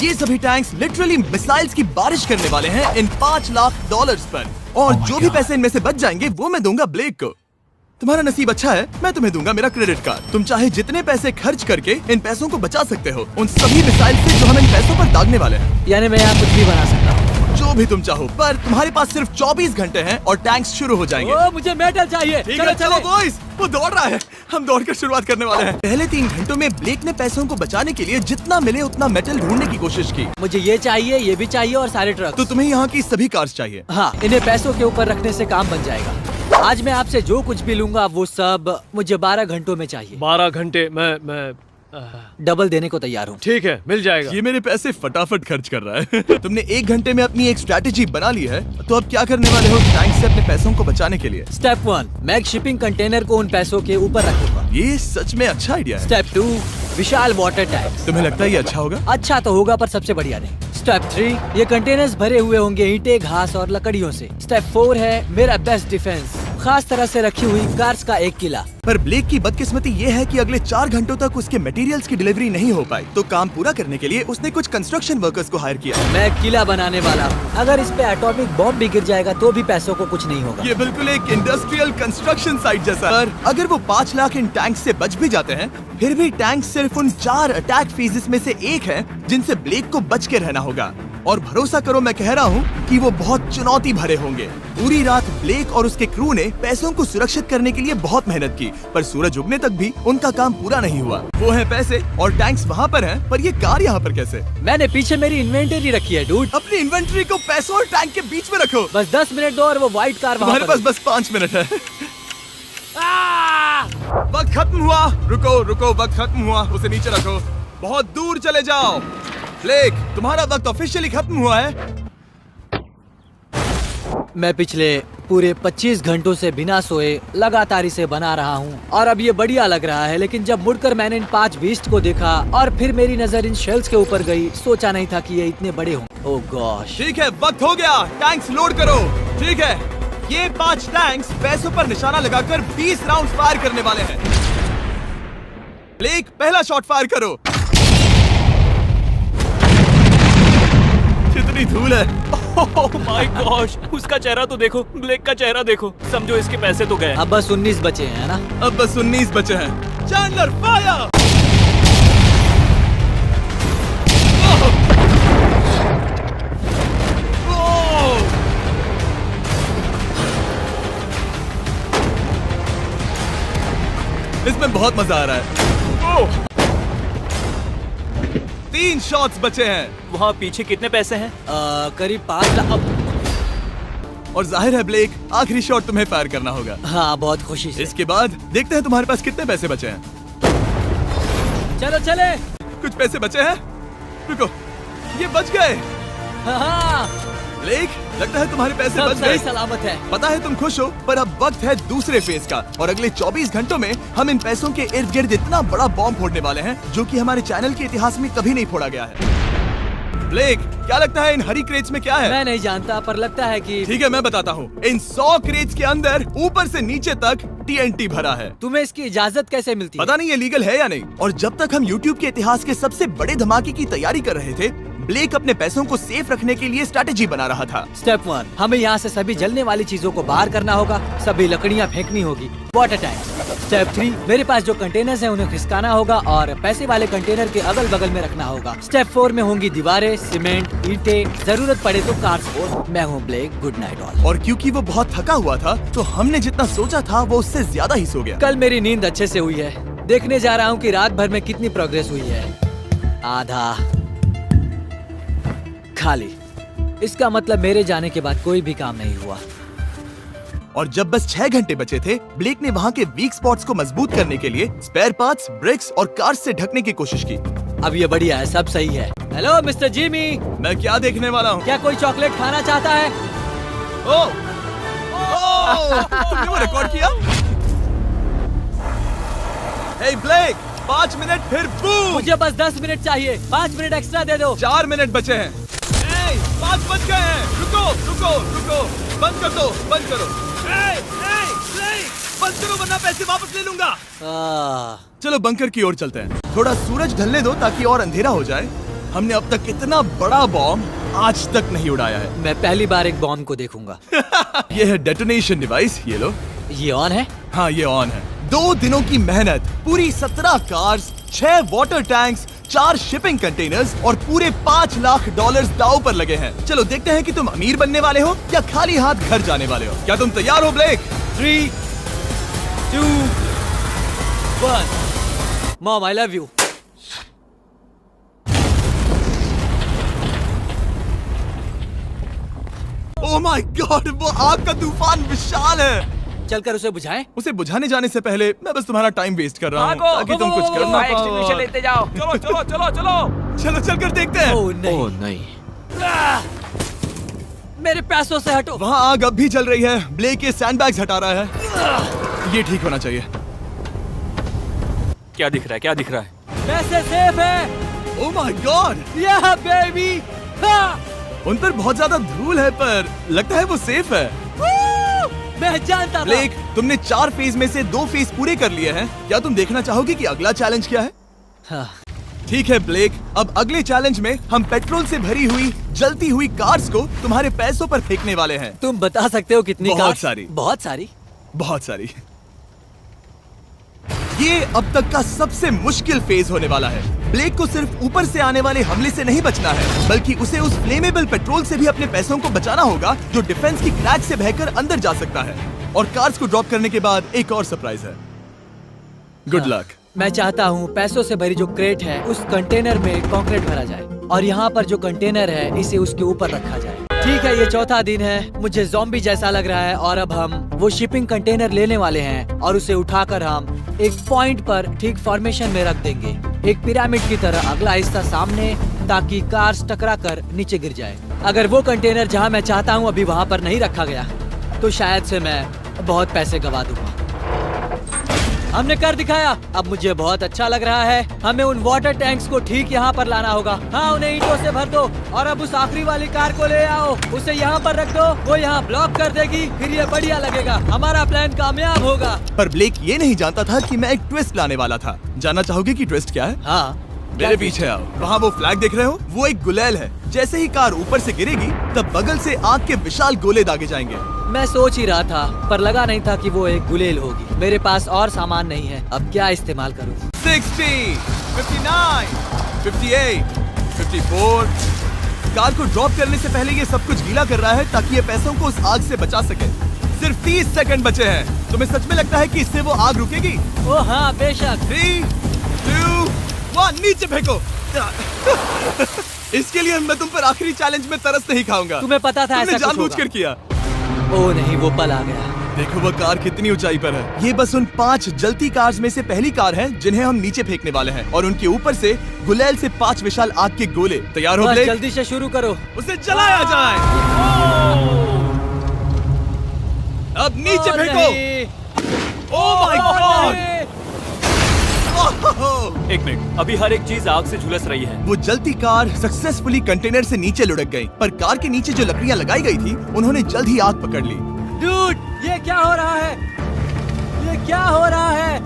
ये सभी tanks literally missiles की बारिश करने वाले हैं इन $5 लाख पर। और जो भी पैसे इनमें से बच जाएंगे वो मैं दूंगा ब्लेक को। तुम्हारा नसीब अच्छा है, मैं तुम्हें दूंगा मेरा क्रेडिट कार्ड। तुम चाहे जितने पैसे खर्च करके इन पैसों को बचा सकते हो, उन सभी मिसाइल से जो हम इन पैसों पर दागने वाले हैं। यानी मैं यहाँ कुछ भी बना सकता हूँ? जो भी तुम चाहो, पर तुम्हारे पास सिर्फ 24 घंटे हैं और टैंक्स शुरू हो जाएंगे। मुझे मेटल चाहिए। चलो चलो बॉयज, वो दौड़ रहा है, हम दौड़कर शुरुआत करने वाले हैं। पहले 3 घंटों में ब्लेक ने पैसों को बचाने के लिए जितना मिले उतना मेटल ढूंढने की कोशिश की। मुझे ये चाहिए, ये भी चाहिए और सारे ट्रक। तो तुम्हें यहाँ की सभी कार्स चाहिए? हाँ, इन्हें पैसों के ऊपर रखने से काम बन जाएगा। आज मैं आपसे जो कुछ भी लूंगा वो सब मुझे 12 घंटों में चाहिए। 12 घंटे? मैं डबल देने को तैयार हूँ। ठीक है, मिल जाएगा। ये मेरे पैसे फटाफट खर्च कर रहा है। तुमने 1 घंटे में अपनी एक स्ट्रैटेजी बना ली है, तो अब क्या करने वाले हो टैंक से अपने पैसों को बचाने के लिए? स्टेप 1, मैं एक शिपिंग कंटेनर को उन पैसों के ऊपर रखूंगा। ये सच में अच्छा आइडिया है। स्टेप 2, विशाल वाटर टैंक। तुम्हें लगता है ये अच्छा होगा? अच्छा तो होगा, पर सबसे बढ़िया नहीं। स्टेप 3, ये कंटेनर्स भरे हुए होंगे ईंटें, घास और लकड़ियों से। स्टेप 4 है मेरा बेस्ट डिफेंस, खास तरह से रखी हुई कार्स का एक किला। पर ब्लेक की बदकिस्मती ये है कि अगले 4 घंटों तक उसके मटेरियल्स की डिलीवरी नहीं हो पाई, तो काम पूरा करने के लिए उसने कुछ कंस्ट्रक्शन वर्कर्स को हायर किया। मैं एक किला बनाने वाला हूँ। अगर इस पे एटॉमिक बॉम्ब भी गिर जाएगा तो भी पैसों को कुछ नहीं होगा। ये बिल्कुल एक इंडस्ट्रियल कंस्ट्रक्शन साइट जैसा। पर अगर वो 5 लाख इन टैंक से बच भी जाते हैं, फिर भी टैंक सिर्फ उन 4 अटैक फेजेस में से एक है जिनसे ब्लेक को बच के रहना होगा। और भरोसा करो, मैं कह रहा हूँ कि वो बहुत चुनौती भरे होंगे। पूरी रात ब्लेक और उसके क्रू ने पैसों को सुरक्षित करने के लिए बहुत मेहनत की, पर सूरज उगने तक भी उनका काम पूरा नहीं हुआ। वो है पैसे और टैंक्स वहाँ पर हैं, पर ये कार यहाँ पर कैसे? मैंने पीछे मेरी इन्वेंटरी रखी है डूड। अपनी इन्वेंट्री को पैसों और टैंक के बीच में रखो। बस 10 मिनट दो और वो व्हाइट कार वहाँ तुम्हारे पर पास बस 5 मिनट है। वक्त खत्म हुआ। रुको रुको, वक्त खत्म हुआ, उसे नीचे रखो। बहुत दूर चले जाओ। ब्लेक, तुम्हारा वक्त ऑफिशियली खत्म हुआ है। मैं पिछले पूरे 25 घंटों से बिना सोए लगातार इसे बना रहा हूँ और अब ये बढ़िया लग रहा है। लेकिन जब मुड़कर मैंने इन 5 बीस्ट को देखा और फिर मेरी नजर इन शेल्स के ऊपर गई, सोचा नहीं था कि ये इतने बड़े हों। ओह गॉश। ठीक है, वक्त हो गया, टैंक्स लोड करो। ठीक है, ये 5 टैंक्स पैसों पर निशाना लगाकर 20 राउंड फायर करने वाले हैं। ब्लेक, पहला शॉट फायर करो। कितनी धूल है। ओह माय गॉश, उसका चेहरा तो देखो, ब्लेक का चेहरा देखो। समझो इसके पैसे तो गए। अब बस 19 बचे हैं ना? अब बस 19 बचे हैं। Chandler fire. इसमें बहुत मजा आ रहा है। 3 शॉट्स बचे हैं। वहाँ पीछे कितने पैसे हैं? करीब 5 लाख। और जाहिर है ब्लेक, आखिरी शॉट तुम्हें फायर करना होगा। हाँ, बहुत खुशी से। इसके बाद देखते हैं तुम्हारे पास कितने पैसे बचे हैं। चलो चले। कुछ पैसे बचे हैं। रुको, ये बच गए। हाँ, ब्लेक, लगता है तुम्हारे पैसे सब बच सही गए। सलामत है। पता है तुम खुश हो, पर अब वक्त है दूसरे फेज का। और अगले 24 घंटों में हम इन पैसों के इर्द गिर्द इतना बड़ा बॉम्ब फोड़ने वाले हैं जो कि हमारे चैनल के इतिहास में कभी नहीं फोड़ा गया है। ब्लेक, क्या लगता है इन हरी क्रेट्स में क्या है? मैं नहीं जानता, पर लगता है कि ठीक है, मैं बताता हूँ। इन 100 क्रेट्स के अंदर ऊपर से नीचे तक TNT भरा है। तुम्हें इसकी इजाजत कैसे मिलती है? पता नहीं ये लीगल है या नहीं। और जब तक हम YouTube के इतिहास के सबसे बड़े धमाके की तैयारी कर रहे थे, ब्लेक अपने पैसों को सेफ रखने के लिए स्ट्रैटेजी बना रहा था। स्टेप 1, हमें यहाँ से सभी जलने वाली चीजों को बाहर करना होगा। सभी लकड़ियाँ फेंकनी होगी। Water tank. स्टेप 3, मेरे पास जो कंटेनर्स हैं उन्हें खिसकाना होगा और पैसे वाले कंटेनर के अगल बगल में रखना होगा। स्टेप 4 में होंगी दीवारें, सीमेंट, ईंटें, जरूरत पड़े तो कार्स। मैं हूँ ब्लेक, गुड नाइट ऑल। और क्योंकि वो बहुत थका हुआ था, तो हमने जितना सोचा था वो उससे ज्यादा ही सो गया। कल मेरी नींद अच्छे से हुई है। देखने जा रहा हूँ कि रात भर में कितनी प्रोग्रेस हुई है। आधा खाली। इसका मतलब मेरे जाने के बाद कोई भी काम नहीं हुआ। और जब बस 6 घंटे बचे थे, ब्लेक ने वहाँ के वीक स्पॉट्स को मजबूत करने के लिए स्पेयर पार्ट्स, ब्रिक्स और कार्स से ढकने की कोशिश की। अब ये बढ़िया है, सब सही है। हेलो मिस्टर जिमी, मैं क्या देखने वाला हूँ? क्या कोई चॉकलेट खाना चाहता है? ओह, तुमने वो रिकॉर्ड किया? हे ब्लेक, 5 मिनट फिर बूम। मुझे बस 10 मिनट चाहिए। 5 मिनट एक्स्ट्रा दे दो। 4 मिनट बचे हैं। 5 बच गए हैं। रुको रुको रुको, बंद कर दो, बंद करो। बंद करो वरना पैसे वापस ले लूंगा। चलो बंकर की ओर चलते हैं। थोड़ा सूरज ढलने दो ताकि और अंधेरा हो जाए। हमने अब तक इतना बड़ा बॉम्ब आज तक नहीं उड़ाया है। मैं पहली बार एक बॉम्ब को देखूंगा। ये है डेटोनेशन डिवाइस, ये लो। ये ऑन है? हाँ, ये ऑन है। 2 दिनों की मेहनत, पूरी 17 cars, 6 water tanks, 4 shipping containers और पूरे $5 लाख दांव पर लगे हैं। चलो देखते हैं कि तुम अमीर बनने वाले हो या खाली हाथ घर जाने वाले हो। क्या तुम तैयार हो Blake? 3, 2, 1। Mom, I love you. Oh my god, वो आग का तूफान विशाल है। चलकर उसे बुझाएं? उसे बुझाने जाने से पहले मैं बस तुम्हारा टाइम वेस्ट कर रहा हूँ भागो, ताकि तुम कुछ कर ना फायर एक्सटिंग्विशर पाओ। लेते जाओ। चलो चलो चलो चलो। चलो चलकर देखते हैं। ओह नहीं, नहीं। मेरे पैसों से हटो। वहाँ आग अब भी जल रही है। ब्लेक ये सैंडबैग्स हटा रहा है। ये ठीक होना चाहिए। क्या दिख रहा है? क्या दिख रहा है? पैसे सेफ है। ओह माय गॉड, या बेबी। उन पर बहुत ज्यादा धूल है पर लगता है वो सेफ है। मैं जानता था। ब्लेक, तुमने 4 फेज में से 2 फेज पूरे कर लिए हैं। क्या तुम देखना चाहोगे कि अगला चैलेंज क्या है? हाँ। ठीक है ब्लेक, अब अगले चैलेंज में हम पेट्रोल से भरी हुई जलती हुई कार्स को तुम्हारे पैसों पर फेंकने वाले हैं। तुम बता सकते हो कितनी बहुत कार्स? सारी। बहुत सारी? बहुत सारी। ये अब तक का सबसे मुश्किल फेज होने वाला है। ब्लेक को सिर्फ ऊपर से आने वाले हमले से नहीं बचना है, बल्कि उसे उस फ्लेमेबल पेट्रोल से भी अपने पैसों को बचाना होगा जो डिफेंस की क्रैक से बहकर अंदर जा सकता है। और कार्स को ड्रॉप करने के बाद एक और सरप्राइज है। Good luck. मैं चाहता हूँ पैसों से भरी जो क्रेट है उस कंटेनर में कंक्रीट भरा जाए और यहाँ पर जो कंटेनर है इसे उसके ऊपर रखा जाए। ठीक है, ये चौथा दिन है। मुझे ज़ॉम्बी जैसा लग रहा है और अब हम वो शिपिंग कंटेनर लेने वाले हैं और उसे उठाकर हम एक पॉइंट पर ठीक फॉर्मेशन में रख देंगे, एक पिरामिड की तरह। अगला हिस्सा सामने, ताकि कार्स टकरा कर नीचे गिर जाए। अगर वो कंटेनर जहाँ मैं चाहता हूँ अभी वहाँ पर नहीं रखा गया तो शायद से मैं बहुत पैसे गवा दूंगा। हमने कर दिखाया। अब मुझे बहुत अच्छा लग रहा है। हमें उन वाटर टैंक्स को ठीक यहाँ पर लाना होगा। हाँ, उन्हें ईंटों से भर दो और अब उस आखिरी वाली कार को ले आओ। उसे यहाँ पर रख दो, वो यहाँ ब्लॉक कर देगी, फिर ये बढ़िया लगेगा। हमारा प्लान कामयाब होगा। पर ब्लेक ये नहीं जानता था कि मैं एक ट्विस्ट लाने वाला था। जानना चाहोगे कि ट्विस्ट क्या है? हाँ, मेरे पीछे आओ। वहाँ वो फ्लैग देख रहे हो? वो एक गुलेल है। जैसे ही कार ऊपर से गिरेगी तब बगल से आग के विशाल गोले दागे जाएंगे। मैं सोच ही रहा था पर लगा नहीं था कि वो एक गुलेल होगी। मेरे पास और सामान नहीं है, अब क्या इस्तेमाल करूँ? 60, 59, 58, 54। कार को ड्रॉप करने से पहले ये सब कुछ गीला कर रहा है ताकि ये पैसों को उस आग से बचा सके। सिर्फ 30 सेकंड बचे हैं। तुम्हें सच में लगता है कि इससे वो आग रुकेगी? ओह हाँ, बेशक। 3, 2, 1, नीचे फेंको। इसके लिए मैं तुम पर आखिरी चैलेंज में तरस नहीं खाऊंगा। तुम्हें पता था तुमने ऐसा कुछ जानबूझकर होगा। किया। ओह नहीं, वो पल आ गया। देखो वो कार कितनी ऊंचाई पर है। ये बस उन 5 जलती कार्स में से पहली कार है जिन्हें हम नीचे फेंकने वाले हैं और उनके ऊपर से गुलेल से 5 विशाल आग के गोले। तैयार हो बस ब्लेक? जल्दी से शुरू करो। उसे जलाया जाए। अब नीचे ओह फेंको। नहीं। ओह माय गॉड। नहीं। एक मिनट, अभी हर एक चीज आग से झुलस रही है। वो जलती कार सक्सेसफुली कंटेनर से नीचे लुढ़क गई, पर कार के नीचे जो लकड़ियां लगाई गई थी उन्होंने जल्द ही आग पकड़ ली। डूड, ये क्या हो रहा है? ये क्या हो रहा है?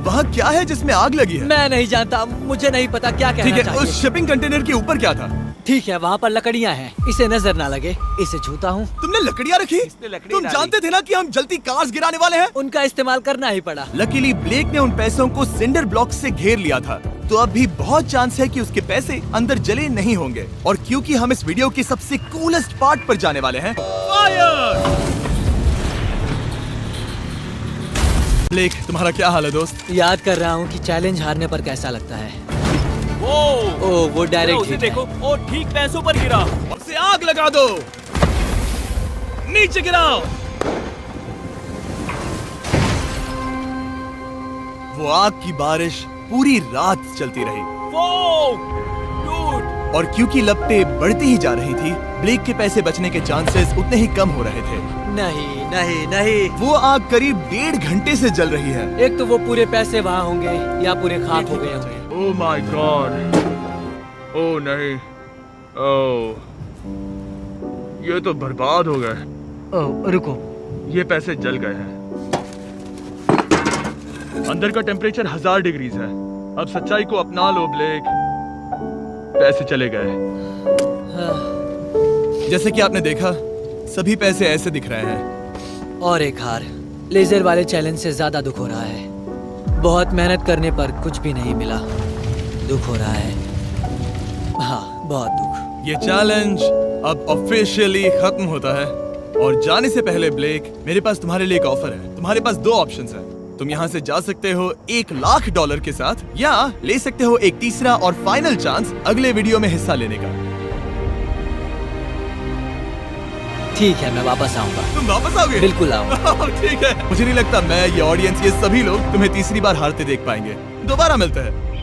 वहाँ क्या है जिसमें आग लगी है? मैं नहीं जानता, मुझे नहीं पता क्या ठीक कहना है, चाहिए। उस शिपिंग कंटेनर के ऊपर क्या था? ठीक है, वहाँ पर लकड़ियाँ हैं, इसे नजर ना लगे। इसे छूता हूँ। तुमने लकड़ियाँ रखी? लकड़ी तुम डाली। जानते थे ना कि हम जलती कार्स गिराने वाले हैं? उनका इस्तेमाल करना ही पड़ा। लकीली ब्लेक ने उन पैसों को सिंडर ब्लॉक से घेर लिया था, तो अब भी बहुत चांस है कि उसके पैसे अंदर जले नहीं होंगे। और क्योंकि हम इस वीडियो के सबसे कूलेस्ट पार्ट पर जाने वाले हैं, फायर! ब्लेक, तुम्हारा क्या हाल है दोस्त? याद कर रहा हूँ कि चैलेंज हारने पर कैसा लगता है। वो वो डायरेक्ट उसे हिट है। देखो, वो ठीक पैसों पर गिरा। उसे आग लगा दो, नीचे गिराओ। वो आग की बारिश पूरी रात चलती रही डूड, और क्योंकि लपटें बढ़ती ही जा रही थी, ब्लेक के पैसे बचने के चांसेस उतने ही कम हो रहे थे। नहीं नहीं नहीं, वो आग करीब 1.5 घंटे से जल रही है। एक तो वो पूरे पैसे वहाँ होंगे या पूरे खाक हो गए होंगे। ओह माय गॉड, ओह नहीं, ओह ये तो बर्बाद हो गए। ओह रुको, ये पैसे जल गए हैं। अंदर का टेम्परेचर 1000 डिग्रीज है। अब सच्चाई को अपना लो ब्लेक। पैसे चले गए। जैसे कि आपने देखा, सभी पैसे ऐसे दिख रहे हैं। और एक हार। लेजर वाले चैलेंज से ज्यादा दुख हो रहा है। बहुत मेहनत करने पर कुछ भी नहीं मिला। दुख हो रहा है। हाँ, बहुत दुख। ये चैलेंज अब ऑफिशियली खत्म होता है। और जाने से पहले ब्लेक, मेरे पास तुम्हारे लिए एक ऑफर है। तुम्हारे पास दो ऑप्शंस हैं। तुम यहाँ से जा सकते हो $1,00,000 के साथ, या ले सकते हो एक तीसरा और फाइनल चांस अगले वीडियो में हिस्सा लेने का। ठीक है, मैं वापस आऊंगा। तुम वापस आओगे? बिल्कुल आऊंगा। ठीक है। मुझे नहीं लगता मैं, ये ऑडियंस, ये सभी लोग तुम्हें तीसरी बार हारते देख पाएंगे। दोबारा मिलते हैं।